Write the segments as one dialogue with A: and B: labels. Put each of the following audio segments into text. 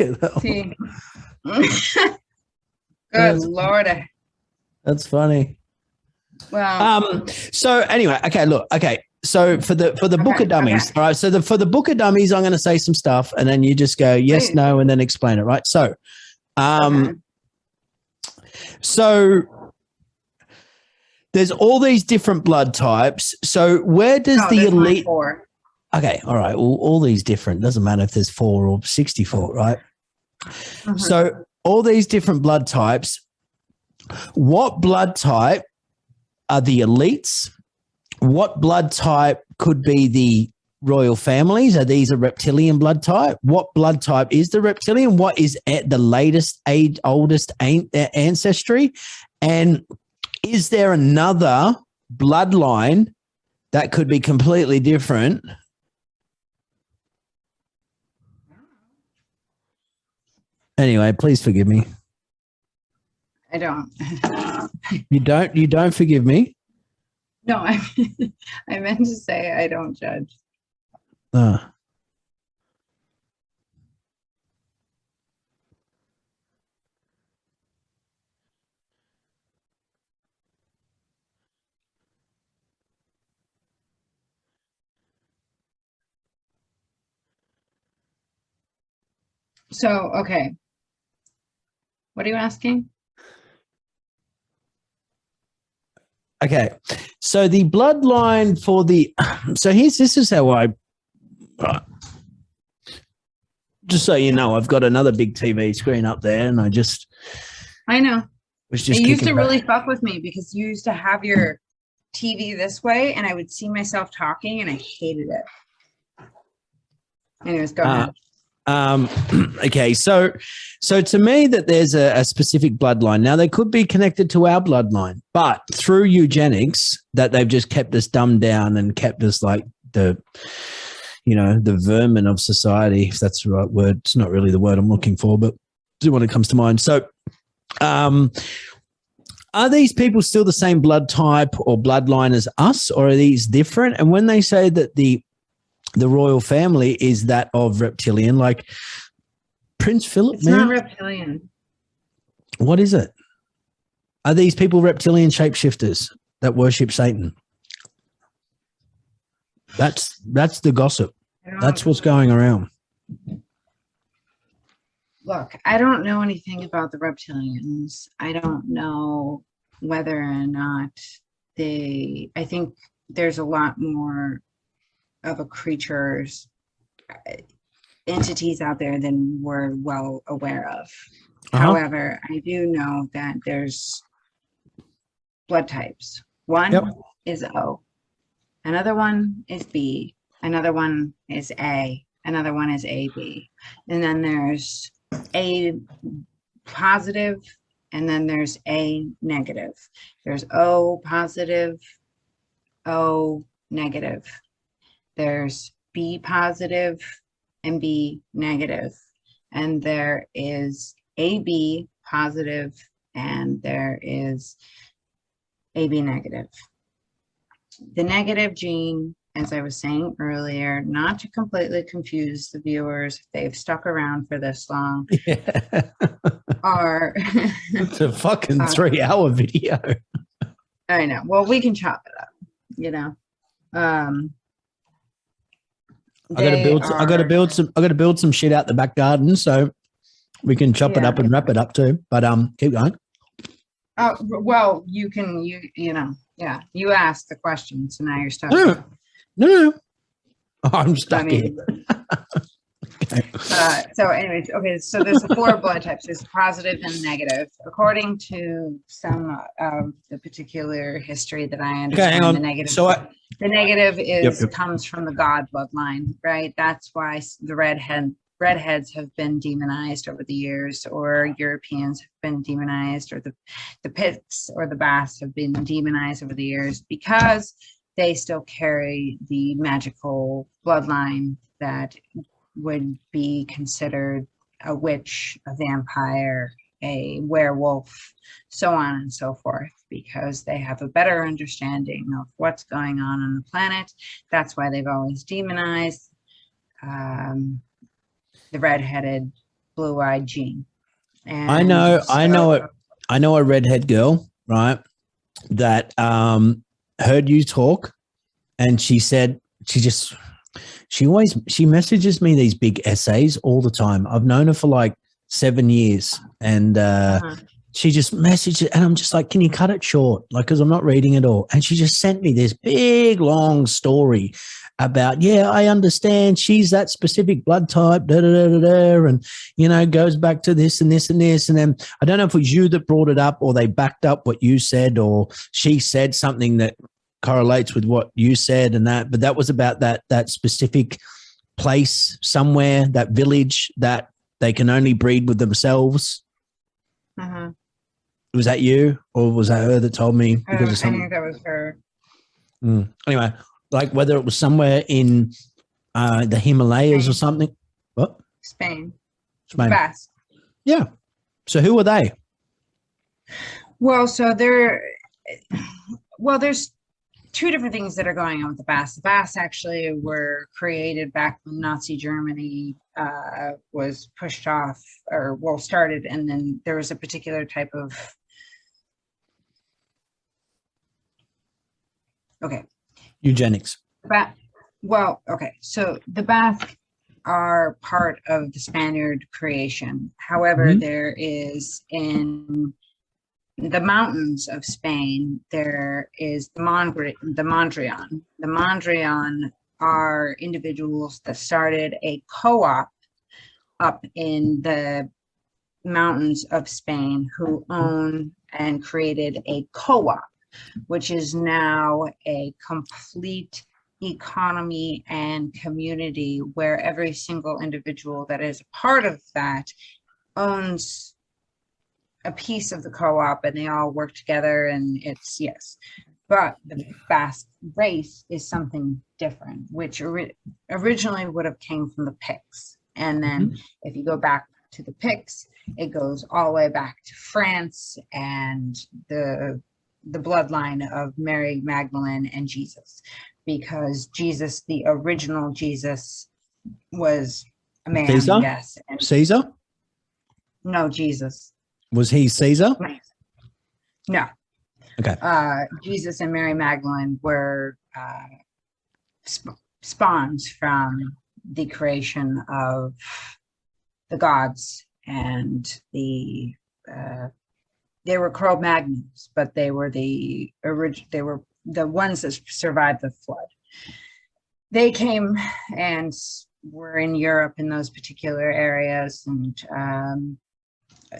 A: at that.
B: See. Good Lord.
A: That's funny.
B: Well,
A: so anyway, okay. So for the book of dummies, all right. So for the book of dummies, I'm going to say some stuff, and then you just go yes, no, and then explain it, right? So, so there's all these different blood types. So where does the elite?
B: 4.
A: Okay, all right. Well, all these different. Doesn't matter if there's 4 or 64, right? Mm-hmm. So all these different blood types. What blood type are the elites? What blood type could be the royal families? Are these a reptilian blood type? What blood type is the reptilian? What is at the latest oldest ancestry? And is there another bloodline that could be completely different? Anyway, please forgive me.
B: I don't.
A: You don't forgive me?
B: No, I meant to say I don't judge. So, okay. What are you asking?
A: Okay, so the bloodline for the this is how I just so you know, I've got another big TV screen up there, and I
B: know
A: was just
B: it used to really fuck with me because you used to have your TV this way, and I would see myself talking, and I hated it. Anyways, go ahead.
A: Okay, so to me that there's a specific bloodline. Now they could be connected to our bloodline, but through eugenics that they've just kept us dumbed down and kept us like the vermin of society, if that's the right word. It's not really the word I'm looking for, but it's what it comes to mind. So are these people still the same blood type or bloodline as us, or are these different? And when they say that the royal family is that of reptilian, like Prince Philip.
B: It's not reptilian.
A: What is it? Are these people reptilian shapeshifters that worship Satan? That's the gossip. That's what's going around.
B: Look, I don't know anything about the reptilians. I don't know whether or not I think there's a lot more of a creature's entities out there than we're well aware of. However, I do know that there's blood types. One is O, another one is B, another one is A, another one is AB, and then there's A positive, and then there's A negative. There's O positive, O negative. There's B positive and B negative, and there is AB positive and there is AB negative. The negative gene, as I was saying earlier, not to completely confuse the viewers if they've stuck around for this long, are
A: it's a fucking 3-hour video.
B: I know. Well, we can chop it up, you know.
A: I gotta build some shit out the back garden, so we can chop it up and wrap it up too. But keep going.
B: Well, you you asked the question, so now you're stuck.
A: No. I'm stuck here.
B: Okay. So anyways, okay, so there's 4 blood types. There's positive and negative. According to some of the particular history that I understand, the negative comes from the god bloodline, right? That's why the redheads have been demonized over the years, or Europeans have been demonized, or the Picts or the Basques have been demonized over the years, because they still carry the magical bloodline that would be considered a witch, a vampire, a werewolf, so on and so forth, because they have a better understanding of what's going on the planet. That's why they've always demonized the redheaded blue-eyed Jean. And
A: I know a redhead girl, right, that heard you talk, and she said she messages me these big essays all the time. I've known her for like 7 years, and she just messaged it, and I'm just like, can you cut it short? Like, because I'm not reading it all. And she just sent me this big, long story about, yeah, I understand she's that specific blood type, da, da, da, da, da, and, you know, goes back to this and this and this. And then I don't know if it was you that brought it up, or they backed up what you said, or she said something that correlates with what you said and that, but that was about that specific place somewhere, that village that they can only breed with themselves. Was that you, or was that her that told me? Because of something?
B: I think that was her.
A: Anyway, like whether it was somewhere in the Himalayas or something. What?
B: Spain.
A: Basque. Yeah. So who are they?
B: Well, there's two different things that are going on with the Basques. The Basques actually were created back when Nazi Germany was pushed off, or started, and then there was a particular type of
A: eugenics.
B: So the Basque are part of the Spaniard creation. However, there is in the mountains of Spain, there is the Mondrian. The Mondrian are individuals that started a co-op up in the mountains of Spain who own and created a co-op, which is now a complete economy and community where every single individual that is a part of that owns a piece of the co-op, and they all work together, and it's, yes. But the Basque race is something different, which originally would have came from the Picts. And then if you go back to the Picts, it goes all the way back to France and the bloodline of Mary Magdalene and Jesus, because Jesus, the original Jesus, was a man.
A: Caesar?
B: Yes. And
A: Caesar?
B: No, Jesus.
A: Was he Caesar?
B: No.
A: Okay.
B: Jesus and Mary Magdalene were spawns from the creation of the gods, and they were Cro-Magnons, but they were the ones that survived the flood. They came and were in Europe in those particular areas, and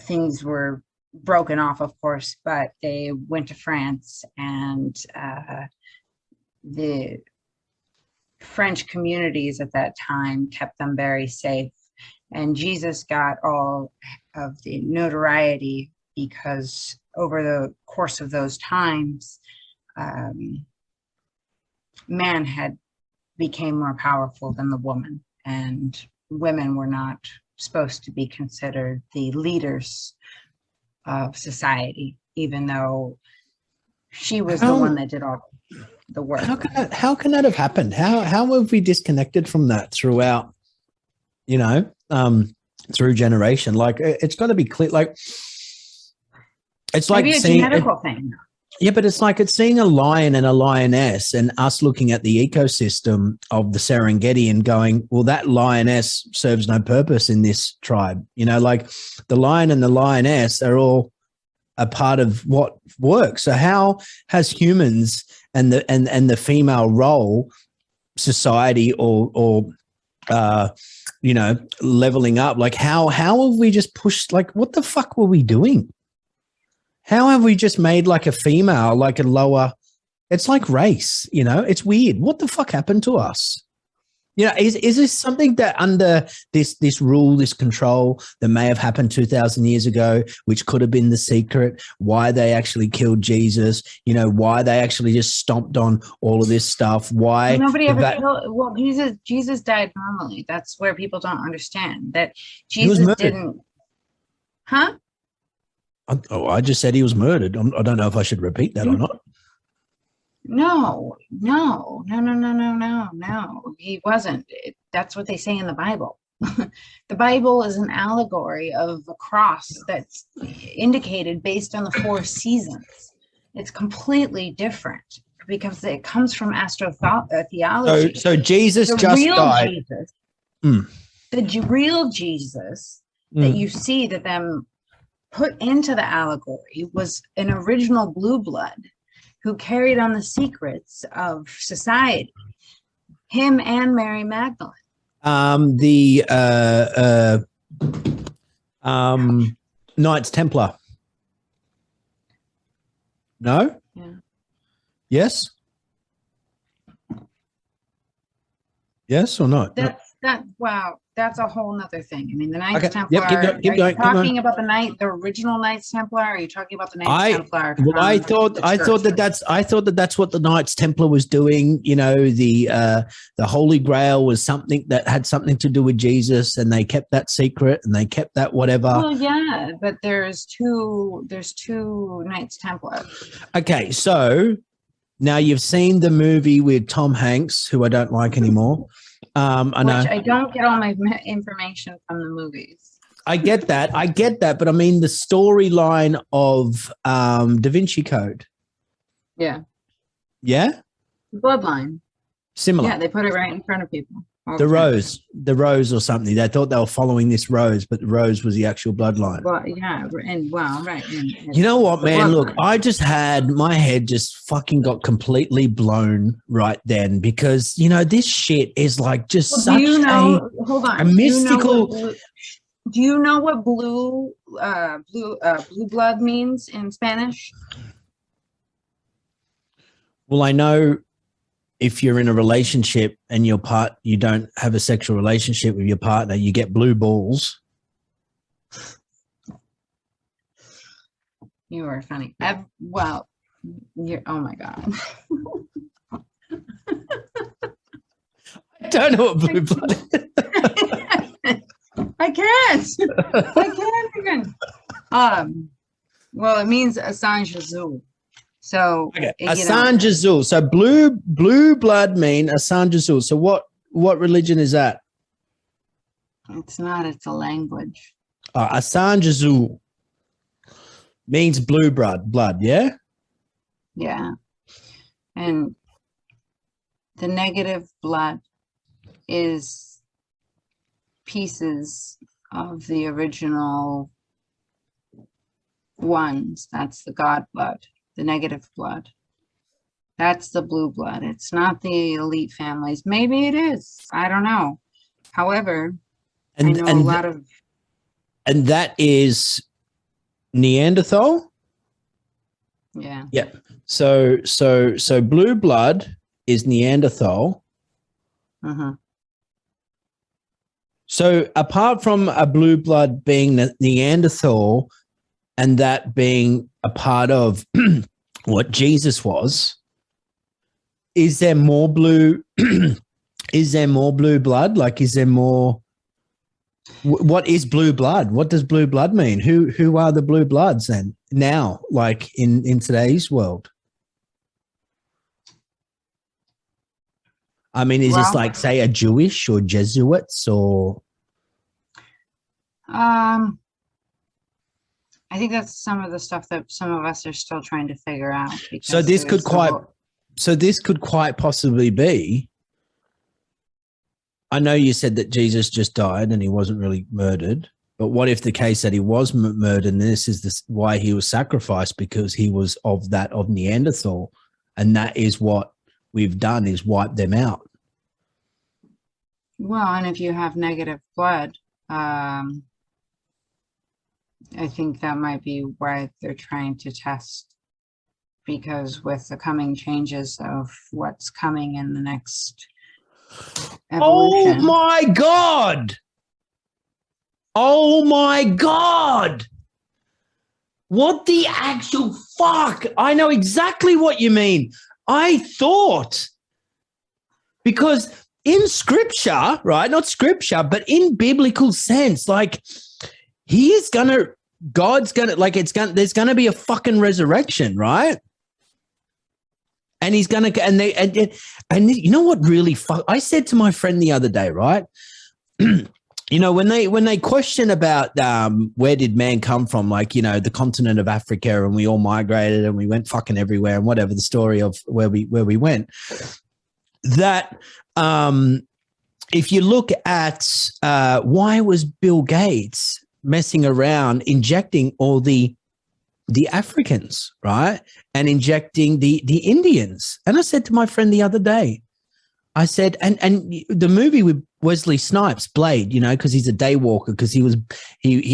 B: things were broken off, of course, but they went to France, and the French communities at that time kept them very safe. And Jesus got all of the notoriety because over the course of those times, man had became more powerful than the woman, and women were not supposed to be considered the leaders of society, even though she was the one that did all the work.
A: How can that have happened? How have we disconnected from that throughout, through generation? Like, it's got to be clear. Like, it's like
B: maybe a genetical thing.
A: Yeah, but it's like it's seeing a lion and a lioness, and us looking at the ecosystem of the Serengeti and going, well, that lioness serves no purpose in this tribe. Like the lion and the lioness are all a part of what works. So how has humans and the female role, society or leveling up, like how have we just pushed, like what the fuck were we doing? How have we just made like a female, like a lower, it's like race, it's weird. What the fuck happened to us? Is this something that under this rule, this control that may have happened 2,000 years ago, which could have been the secret, why they actually killed Jesus, why they actually just stomped on all of this stuff, why
B: nobody ever killed, well, Jesus died normally. That's where people don't understand that Jesus didn't, huh?
A: I just said he was murdered. I don't know if I should repeat that or not.
B: No. He wasn't. That's what they say in the Bible. The Bible is an allegory of a cross that's indicated based on the 4 seasons. It's completely different because it comes from astrotheology.
A: So Jesus
B: the
A: just
B: real
A: died.
B: Jesus,
A: Mm.
B: the real Jesus that you see that them put into the allegory was an original blue blood who carried on the secrets of society. Him and Mary Magdalene.
A: Knights Templar. No?
B: Yeah.
A: Yes? Yes or not?
B: Wow, that's a whole nother thing. I mean, the Knights
A: Okay.
B: Templar.
A: Yep, keep
B: are
A: going,
B: you talking about the original Knights Templar? Or are you talking about the Knights Templar?
A: I thought that's what the Knights Templar was doing. You know, the Holy Grail was something that had something to do with Jesus, and they kept that secret, and they kept that whatever.
B: Well, yeah, but there's two Knights Templar.
A: Okay, so now you've seen the movie with Tom Hanks, who I don't like anymore.
B: I don't get all my information from the movies.
A: I get that, but I mean the storyline of Da Vinci Code.
B: Yeah.
A: Yeah?
B: Bloodline.
A: Similar.
B: Yeah, they put it right in front of people.
A: The rose or something. They thought they were following this rose, but the rose was the actual bloodline.
B: Well, yeah, right.
A: You know what, man? Look, I just had my head just fucking got completely blown right then because you know this shit is like just such a mystical.
B: Do you know what blue blood means in Spanish?
A: Well, I know. If you're in a relationship and you don't have a sexual relationship with your partner, you get blue balls.
B: You are funny. Oh my God.
A: I don't know what blue blood is.
B: I can't even. Well, it means Assange Azul. So
A: okay. Assange Azul. So blue blood mean Assange Azul. So what religion is that?
B: It's not. It's a language.
A: Assange Azul means blue blood. Yeah.
B: Yeah, and the negative blood is pieces of the original ones. That's the God blood. The negative blood. That's the blue blood. It's not the elite families. Maybe it is. I don't know. However, I know a lot of.
A: And that is Neanderthal?
B: Yeah.
A: Yeah. So blue blood is Neanderthal.
B: Mm-hmm.
A: So apart from a blue blood being Neanderthal and that being a part of what Jesus was, is there more blue? Is there more blue blood? Like, is there more? What is blue blood? What does blue blood mean? Who are the blue bloods then? Now, like in today's world, I mean, is this like say a Jewish or Jesuits or?
B: I think that's some of the stuff that some of us are still trying to figure out.
A: So this could quite possibly be. I know you said that Jesus just died and he wasn't really murdered, but what if the case that he was murdered and this is why he was sacrificed because he was of Neanderthal, and that is what we've done is wipe them out.
B: Well, and if you have negative blood, I think that might be why they're trying to test, because with the coming changes of what's coming in the next evolution.
A: Oh my God. Oh my God. What the actual fuck? I know exactly what you mean. I thought, because in scripture, right? Not scripture, but in biblical sense, like there's going to be a fucking resurrection, right? And he's going to, and you know what really I said to my friend the other day, right? you know, when they question about where did man come from, like, you know, the continent of Africa, and we all migrated and we went fucking everywhere and whatever the story of where we went, that if you look at why was Bill Gates messing around injecting all the Africans, right, and injecting the Indians? And I said to my friend the other day, I said, and the movie with Wesley Snipes, Blade, you know, because he's a day walker, because he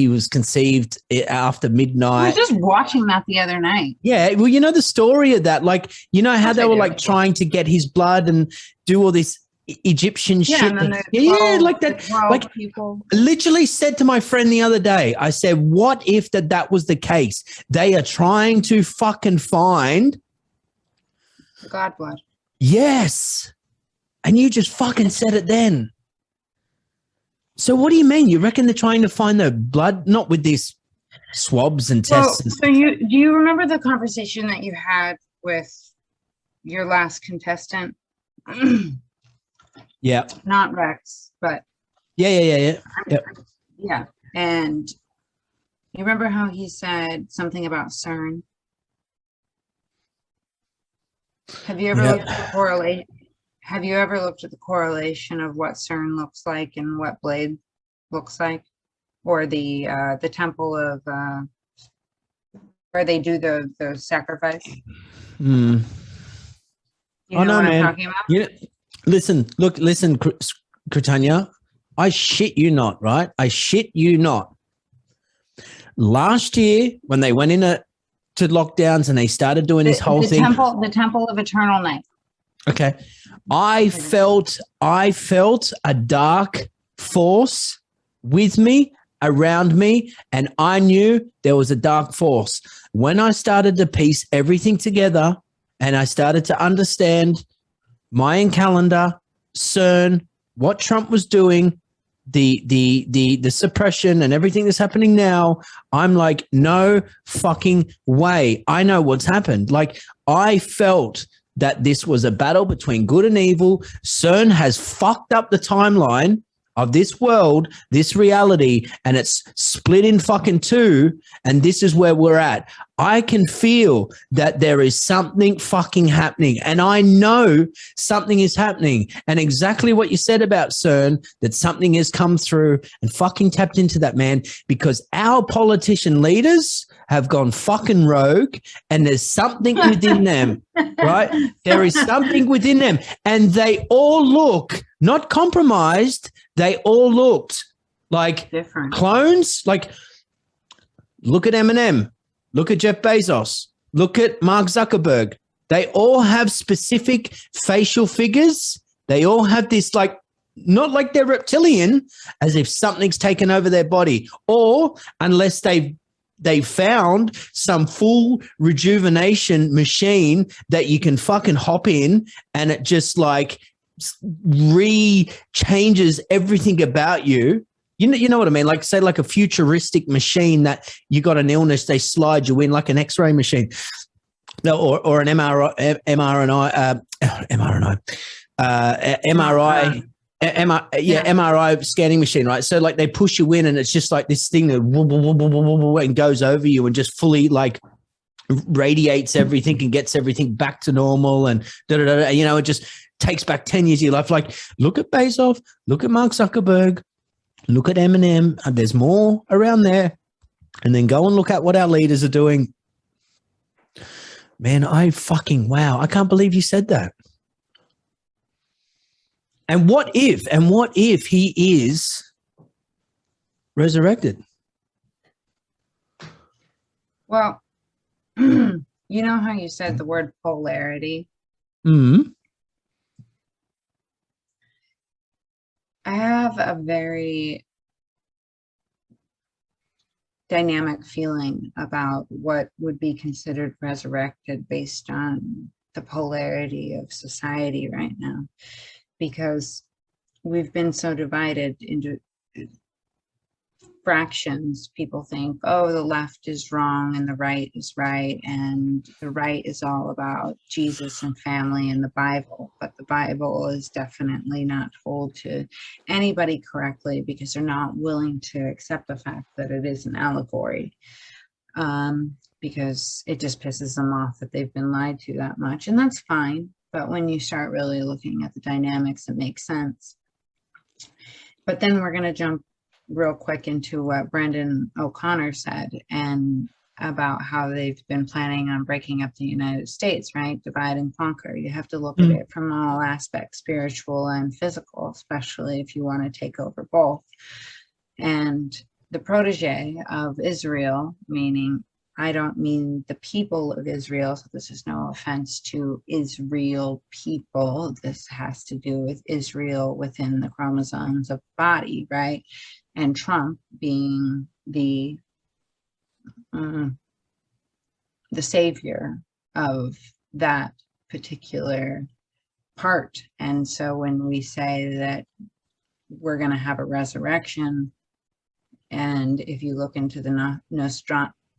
A: was conceived after midnight.
B: I was just watching that the other night.
A: Yeah, well, you know the story of that, like, you know how they were like trying to get his blood and do all this Egyptian shit. Yeah, like that. Like, people literally said to my friend the other day, I said, what if that was the case? They are trying to fucking find
B: God blood.
A: Yes. And you just fucking said it then. So what do you mean? You reckon they're trying to find the blood, not with these swabs and tests?
B: Well, so do you remember the conversation that you had with your last contestant?
A: Yeah.
B: Not Rex, but
A: yeah.
B: Yeah. And you remember how he said something about CERN? Have you ever looked at the correlation? Have you ever looked at the correlation of what CERN looks like and what Blade looks like, or the temple of where they do the sacrifice?
A: You know what I'm talking about? You know, listen, Kritanya, I shit you not, right? I shit you not. Last year, when they went into lockdowns and they started doing this whole thing,
B: the temple of eternal night.
A: Okay. I felt a dark force with me, around me, and I knew there was a dark force. When I started to piece everything together and I started to understand Mayan calendar, CERN, what Trump was doing, the suppression and everything that's happening now, I'm like, no fucking way. I know what's happened. Like, I felt that this was a battle between good and evil. CERN has fucked up the timeline of this world, this reality, and it's split in fucking two, and this is where we're at. I can feel that there is something fucking happening, and I know something is happening. And exactly what you said about CERN, that something has come through and fucking tapped into that, man, because our politician leaders have gone fucking rogue, and there's something within them, right? There is something within them, and they all look not compromised. They all looked like different clones. Like, look at Eminem, look at Jeff Bezos, look at Mark Zuckerberg. They all have specific facial figures. They all have this, like, not like they're reptilian, as if something's taken over their body, or unless they found some full rejuvenation machine that you can fucking hop in and it just like changes everything about you. You know what I mean? Like, say, like a futuristic machine that you got an illness, they slide you in like an X-ray machine, or an MRI scanning machine, right? So like they push you in and it's just like this thing that and goes over you and just fully like radiates everything and gets everything back to normal and you know, it just takes back 10 years of your life. Like, look at Bezos, look at Mark Zuckerberg, look at Eminem, and there's more around there. And then go and look at what our leaders are doing. Man, wow, I can't believe you said that. And what if he is resurrected?
B: Well, you know how you said the word polarity?
A: Mm-hmm.
B: I have a very dynamic feeling about what would be considered resurrected based on the polarity of society right now, because we've been so divided into fractions, people think, oh, the left is wrong and the right is right, and the right is all about Jesus and family and the Bible. But the Bible is definitely not told to anybody correctly, because they're not willing to accept the fact that it is an allegory, because it just pisses them off that they've been lied to that much, and that's fine. But when you start really looking at the dynamics, it makes sense. But then we're going to jump real quick into what Brendan O'Connor said, and about how they've been planning on breaking up the United States, right? Divide and conquer. You have to look at it from all aspects, spiritual and physical, especially if you want to take over both. And the protege of Israel, meaning, I don't mean the people of Israel, so this is no offense to Israel people. This has to do with Israel within the chromosomes of body, right? And Trump being the savior of that particular part. And so when we say that we're going to have a resurrection, and if you look into the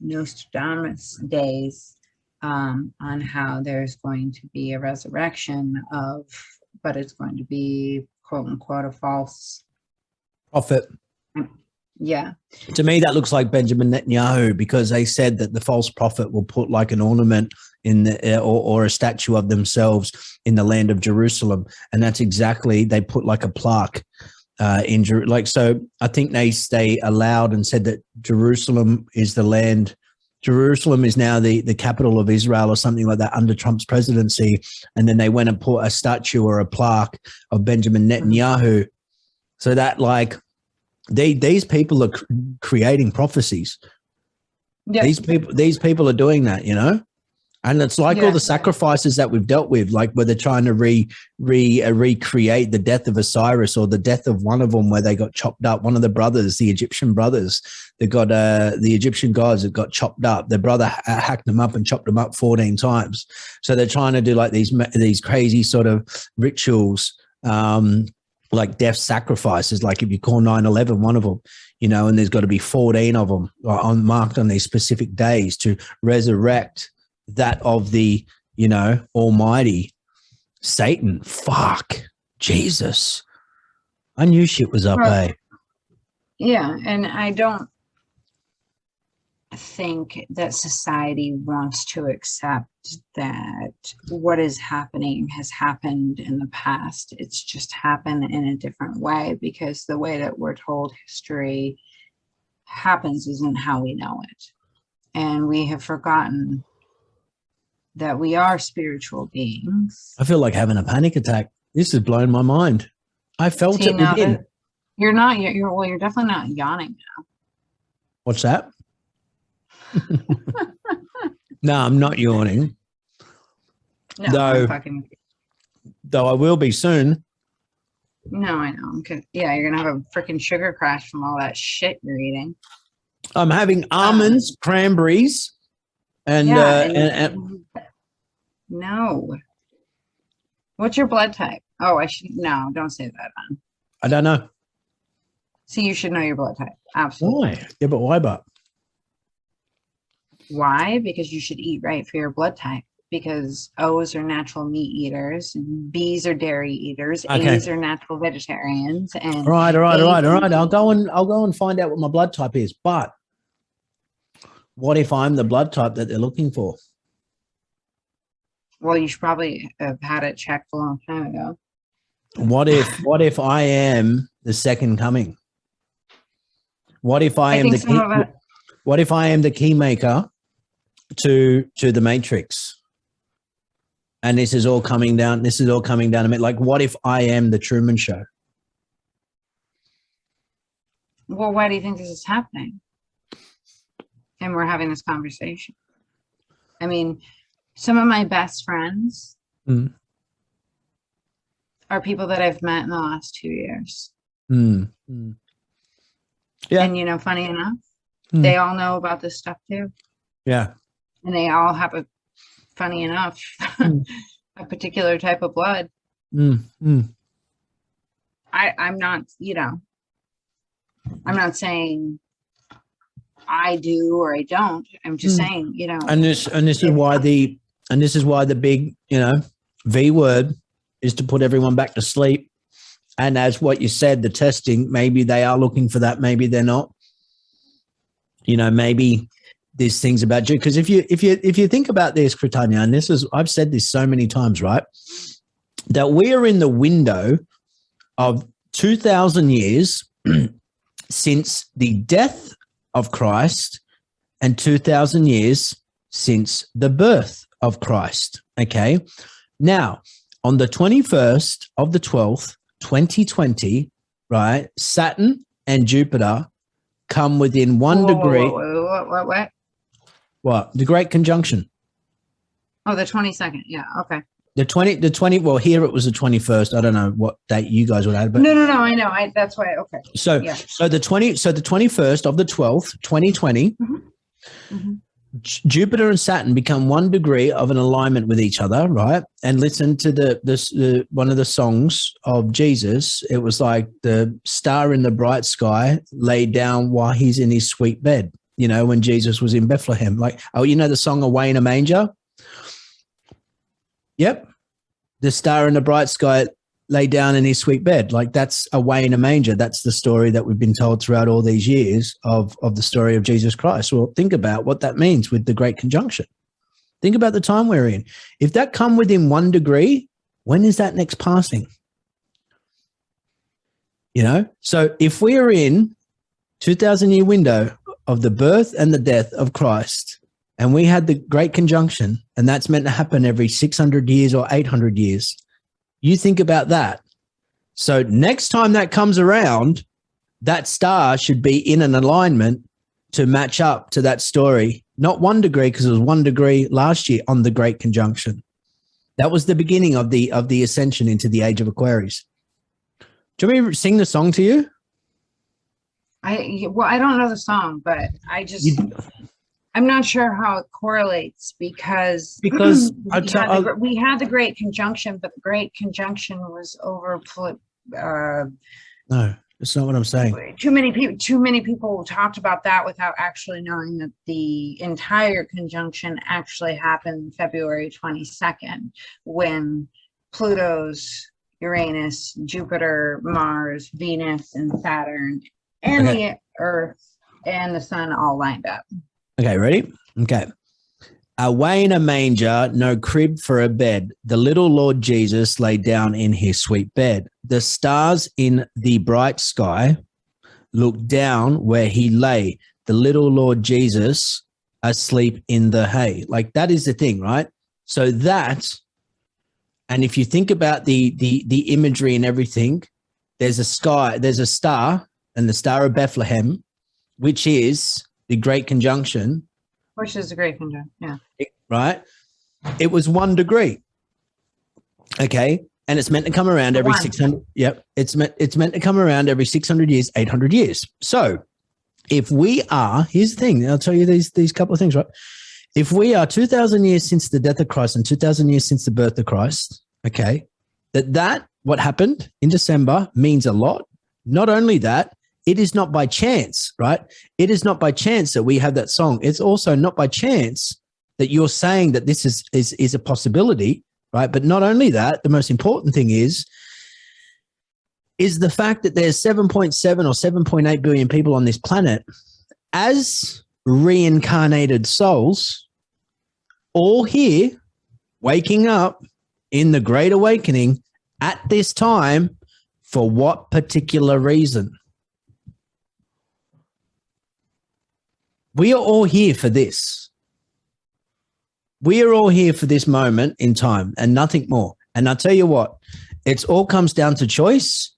B: Nostradamus days, on how there's going to be a resurrection of, but it's going to be quote unquote a false
A: prophet.
B: Yeah.
A: To me, that looks like Benjamin Netanyahu, because they said that the false prophet will put like an ornament in the, or a statue of themselves in the land of Jerusalem. And that's exactly, they put like a plaque in, like, so I think they allowed and said that Jerusalem is the land. Jerusalem is now the capital of Israel or something like that under Trump's presidency. And then they went and put a statue or a plaque of Benjamin Netanyahu. So that, like, these people are creating prophecies.
B: Yeah.
A: These people are doing that, you know? And it's like all the sacrifices that we've dealt with, like where they're trying to recreate the death of Osiris, or the death of one of them where they got chopped up. One of the brothers, the Egyptian brothers, they got the Egyptian gods that got chopped up. Their brother hacked them up and chopped them up 14 times. So they're trying to do like these crazy sort of rituals, like death sacrifices. Like if you call 9/11 one of them, you know, and there's got to be 14 of them marked on these specific days to resurrect that of the, you know, almighty Satan. Fuck, Jesus. I knew shit was up, eh?
B: Yeah, and I don't think that society wants to accept that what is happening has happened in the past. It's just happened in a different way, because the way that we're told history happens isn't how we know it. And we have forgotten that we are spiritual beings.
A: I feel like having a panic attack. This has blown my mind. I felt it within.
B: You're not, you're definitely not yawning now.
A: What's that? No, I'm not yawning.
B: No,
A: though I will be soon.
B: No, I know. Yeah, you're gonna have a freaking sugar crash from all that shit you're eating.
A: I'm having almonds, cranberries, and
B: no. What's your blood type? Oh, no, don't say that, man.
A: I don't know.
B: So you should know your blood type. Absolutely.
A: Why? Yeah, but why?
B: Why? Because you should eat right for your blood type. Because O's are natural meat eaters, B's are dairy eaters,
A: okay.
B: A's are natural vegetarians, and
A: all right. I'll go and find out what my blood type is. But what if I'm the blood type that they're looking for?
B: Well, you should probably have had it checked a long time ago.
A: What if I am the second coming? What if I am the key maker to the Matrix? And this is all coming down. This is all coming down to me. Like, what if I am the Truman Show?
B: Well, why do you think this is happening? And we're having this conversation. I mean, some of my best friends are people that I've met in the last 2 years. Yeah. And, you know, funny enough, they all know about this stuff too.
A: Yeah.
B: And they all have funny enough, a particular type of blood. I'm not, you know, I'm not saying I do or I don't. I'm just saying, you know.
A: And this is why the big, you know, V word is to put everyone back to sleep. And as what you said, the testing, maybe they are looking for that, maybe they're not. You know, maybe there's things about you. Because if you think about this, Kritanya, and this is, I've said this so many times, right? That we are in the window of 2,000 years since the death of Christ and 2,000 years since the birth of Christ. Okay. Now, on the 21st of the 12th, 2020, right, Saturn and Jupiter come within 1 degree.
B: What?
A: What? The Great Conjunction.
B: Oh, the 22nd. Yeah. Okay.
A: The 20, well, here it was the 21st. I don't know what date you guys would have, but
B: no, I know. That's why. Okay.
A: So the 21st of the 12th, 2020, Jupiter and Saturn become 1 degree of an alignment with each other, right? And listen to the one of the songs of Jesus. It was like the star in the bright sky laid down while he's in his sweet bed, you know, when Jesus was in Bethlehem. Like, oh, you know the song Away in a Manger? Yep. The star in the bright sky lay down in his sweet bed. Like, that's Away in a Manger. That's the story that we've been told throughout all these years of the story of Jesus Christ. Well, think about what that means with the Great Conjunction. Think about the time we're in. If that come within 1 degree, when is that next passing? You know? So if we are in 2,000-year window of the birth and the death of Christ, and we had the Great Conjunction, and that's meant to happen every 600 years or 800 years, you think about that. So next time that comes around, that star should be in an alignment to match up to that story. Not 1 degree, because it was 1 degree last year on the Great Conjunction. That was the beginning of the ascension into the age of Aquarius. Do you want me to sing the song to you?
B: I don't know the song, but I'm not sure how it correlates because we had the Great Conjunction, but the Great Conjunction was over.
A: No, that's not what I'm saying.
B: Too many people talked about that without actually knowing that the entire conjunction actually happened February 22nd, when Pluto's, Uranus, Jupiter, Mars, Venus, and Saturn, and the Earth and the Sun all lined up.
A: Okay, ready? Okay. Away in a manger, no crib for a bed. The little Lord Jesus lay down in his sweet bed. The stars in the bright sky looked down where he lay. The little Lord Jesus asleep in the hay. Like, that is the thing, right? So that, and if you think about the imagery and everything, there's a sky, there's a star, and the Star of Bethlehem, which is the Great Conjunction.
B: Which is the Great Conjunction, yeah.
A: Right? It was 1 degree. Okay. And it's meant to come around every 600. Yep. It's meant to come around every 600 years, 800 years. So if we are, here's the thing, I'll tell you these couple of things, right? If we are 2,000 years since the death of Christ and 2,000 years since the birth of Christ, okay, that what happened in December means a lot. Not only that, it is not by chance, right? It is not by chance that we have that song. It's also not by chance that you're saying that this is a possibility, right? But not only that, the most important thing is the fact that there's 7.7 or 7.8 billion people on this planet as reincarnated souls, all here, waking up in the Great Awakening at this time. For what particular reason? We are all here for this. We are all here for this moment in time and nothing more. And I'll tell you what, it all comes down to choice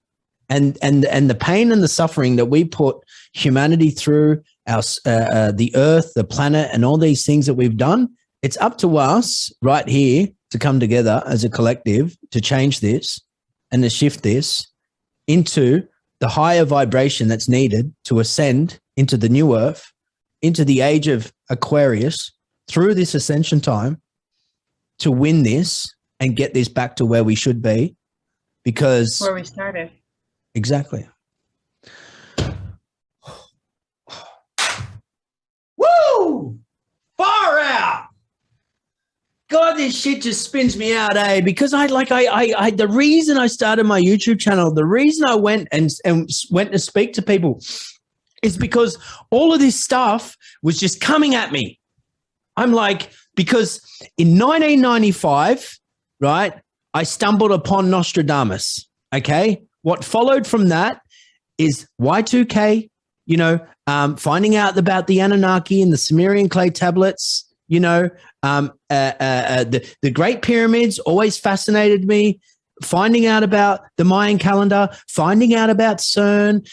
A: and the pain and the suffering that we put humanity through, the earth, the planet, and all these things that we've done. It's up to us right here to come together as a collective to change this and to shift this into the higher vibration that's needed to ascend into the new earth, into the age of Aquarius, through this ascension time, to win this and get this back to where we should be, because
B: where we started.
A: Exactly. this shit just spins me out, because the reason I started my YouTube channel, the reason I went and went to speak to people is because all of this stuff was just coming at me. I'm like, because in 1995, right, I stumbled upon Nostradamus. Okay. What followed from that is Y2K, finding out about the Anunnaki and the Sumerian clay tablets, the Great Pyramids always fascinated me. Finding out about the Mayan calendar, finding out about CERN,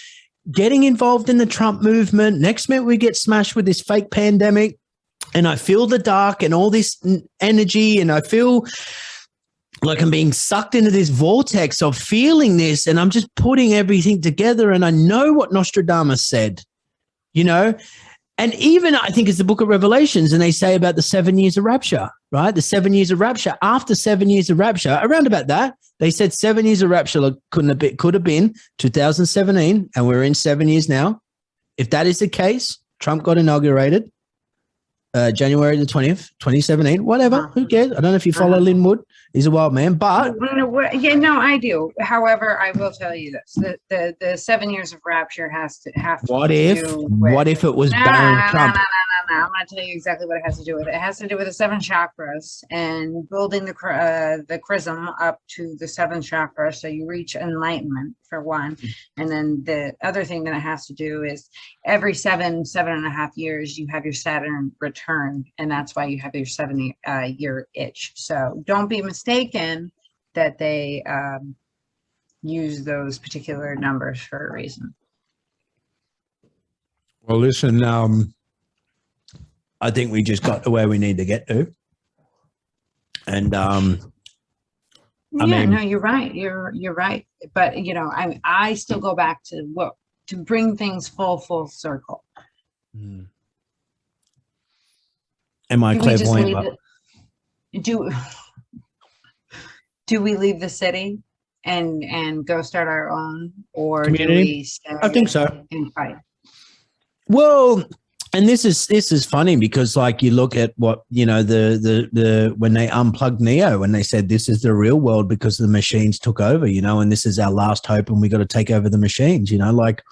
A: getting involved in the Trump movement. Next minute we get smashed with this fake pandemic, and I feel the dark and all this energy, and I feel like I'm being sucked into this vortex of feeling this, and I'm just putting everything together, and I know what Nostradamus said, and even I think it's the book of Revelations, and they say about the 7 years of rapture, right? The 7 years of rapture. After 7 years of rapture, around about that, they said 7 years of rapture could have been 2017, and we're in 7 years now. If that is the case, Trump got inaugurated January the 20th, 2017, whatever. Who cares? I don't know if you follow Linwood. He's a wild man, but
B: yeah, no, I do. However, I will tell you this: the 7 years of rapture have to.
A: What if it was Baron Trump?
B: No. I'm going to tell you exactly what it has to do with. It has to do with the 7 chakras and building the chrism up to the 7th chakra, so you reach enlightenment for one. And then the other thing that it has to do is every 7.5 years you have your Saturn return, and that's why you have your 7-year itch. So don't be mistaken that they use those particular numbers for a reason.
A: Well, listen, I think we just got to where we need to get to. And I mean,
B: no, you're right. You're right. But I still go back to bring things full circle.
A: Am I clairvoyant?
B: Do we leave the city and go start our own, or community? Do we stay?
A: I think so.
B: And fight?
A: Well, and this is funny because, like, you look at what the when they unplugged Neo and they said this is the real world because the machines took over, and this is our last hope and we got to take over the machines, like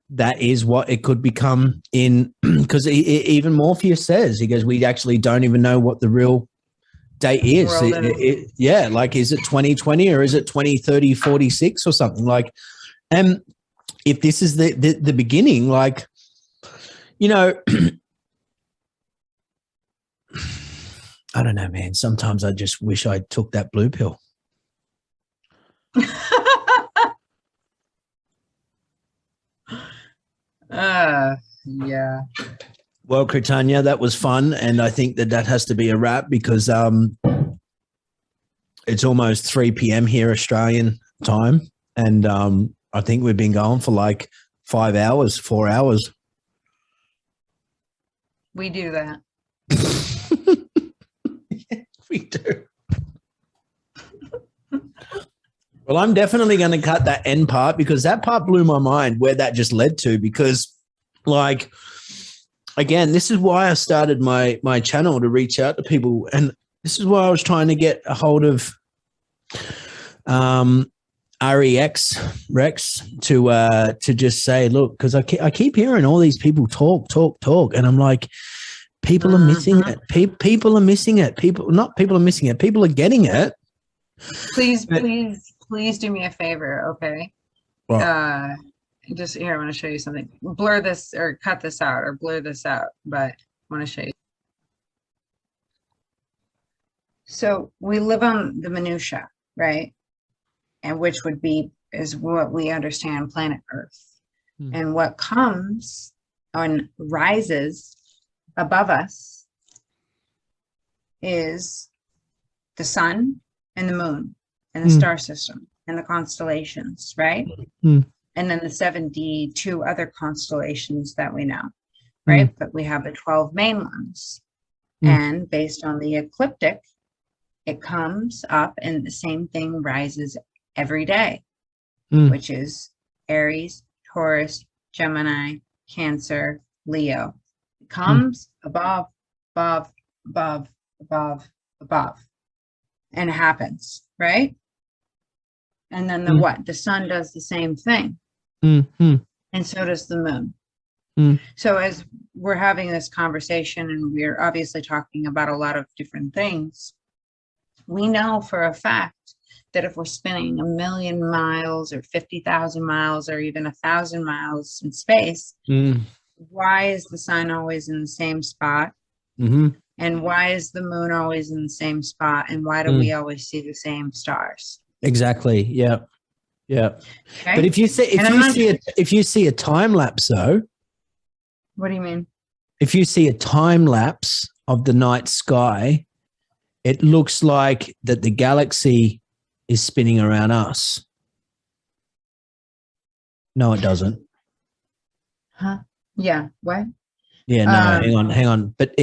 A: that is what it could become in, because even Morpheus says, he goes, we actually don't even know what the real date is. Yeah, like, is it 2020 or is it 2030 46 or something? Like, and if this is the beginning, like, I don't know, man. Sometimes I just wish I took that blue pill.
B: Yeah.
A: Well, Kritanya, that was fun, and I think that has to be a wrap because it's almost 3 p.m. here Australian time, and I think we've been going for like 4 hours.
B: We do that.
A: Yeah, we do. Well, I'm definitely going to cut that end part because that part blew my mind where that just led to, because, like, again, this is why I started my channel, to reach out to people, and this is why I was trying to get a hold of Rex to just say, look, because I keep hearing all these people talk, and I'm like, people are missing it. People are missing it. People are missing it. People are getting it.
B: Please do me a favor, okay? What? Just here, I want to show you something. Blur this or cut this out or blur this out, but I want to show you. So we live on the minutia, right? And which is what we understand planet Earth. And what comes and rises above us is the sun and the moon and the star system and the constellations, right? And then the 72 other constellations that we know, right? But we have the 12 main ones. And based on the ecliptic, it comes up and the same thing rises every day, which is Aries, Taurus, Gemini, Cancer, Leo. It comes above. and it happens, right? And then the what? The sun does the same thing.
A: Mm-hmm.
B: And so does the moon.
A: Mm.
B: So as we're having this conversation and we're obviously talking about a lot of different things, we know for a fact that if we're spinning 1,000,000 miles or 50,000 miles or even 1,000 miles in space, why is the sun always in the same spot?
A: Mm-hmm.
B: And why is the moon always in the same spot? And why do we always see the same stars?
A: Exactly. Yeah. Yeah.
B: Okay?
A: But if you see a time lapse though,
B: What do you mean?
A: if you see a time lapse of the night sky, it looks like that the galaxy is spinning around us. No, it doesn't.
B: Huh? Yeah. What?
A: Yeah, no, hang on. But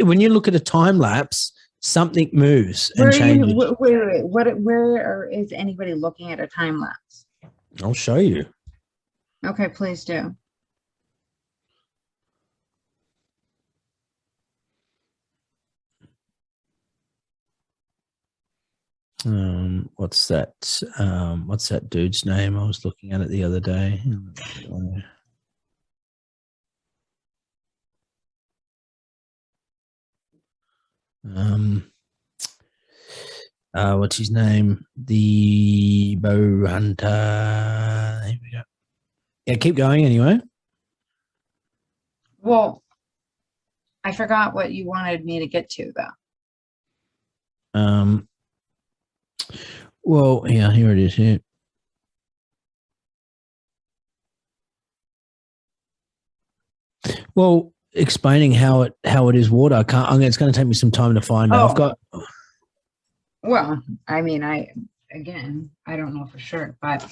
A: when you look at a time lapse, something moves and changes.
B: Wait. Where is anybody looking at a time lapse?
A: I'll show you.
B: Okay, please do.
A: What's that dude's name? I was looking at it the other day. What's his name? The bow hunter. Here we go. Yeah, keep going anyway.
B: Well, I forgot what you wanted me to get to, though.
A: Well, yeah, here it is. Here. Well, explaining how it is water. It's going to take me some time to find out. I've got.
B: Well, I mean, I don't know for sure, but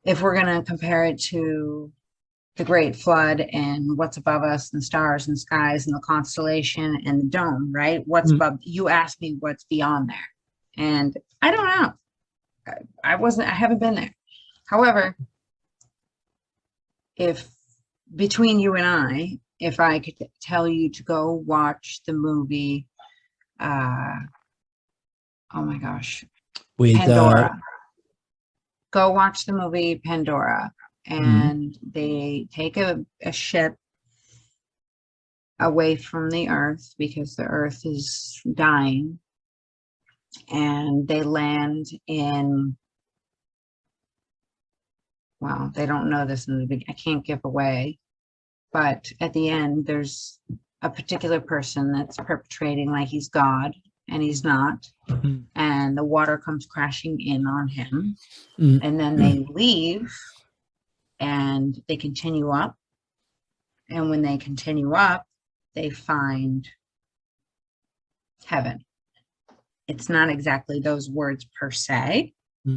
B: if we're going to compare it to the Great Flood and what's above us and stars and skies and the constellation and the dome, right? What's above? You asked me what's beyond there. And I don't know. I haven't been there. However, if between you and I, if I could tell you to go watch the movie, oh my gosh,
A: with
B: Pandora. Go watch the movie Pandora, and they take a ship away from the earth because the earth is dying, and they land in, well, they don't know this in the beginning. I can't give away, but at the end, there's a particular person that's perpetrating like he's God, and he's not. And the water comes crashing in on him. And then they leave and they continue up. And when they continue up, they find heaven. It's not exactly those words per se,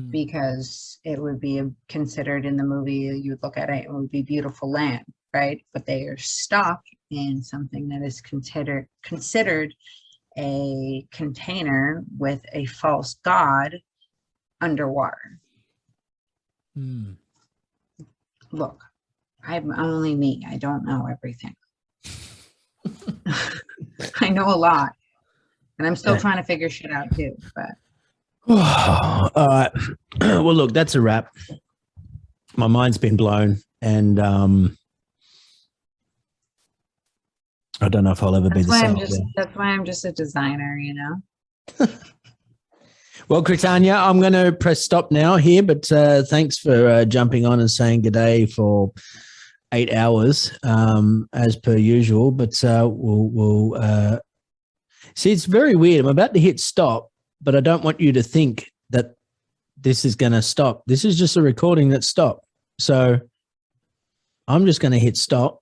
B: because it would be considered in the movie, you would look at it, it would be beautiful land, right? But they are stuck in something that is considered a container with a false god underwater. Look, I'm only me. I don't know everything. I know a lot, and I'm still trying to figure shit out too. But
A: all right. Well, look, that's a wrap. My mind's been blown, and I don't know if I'll ever be the same.
B: That's why I'm just a designer, you know.
A: Well, Kritanya, I'm going to press stop now here, but thanks for jumping on and saying good day for 8 hours, as per usual. But we'll see. It's very weird. I'm about to hit stop, but I don't want you to think that this is going to stop. This is just a recording that stopped. So I'm just going to hit stop.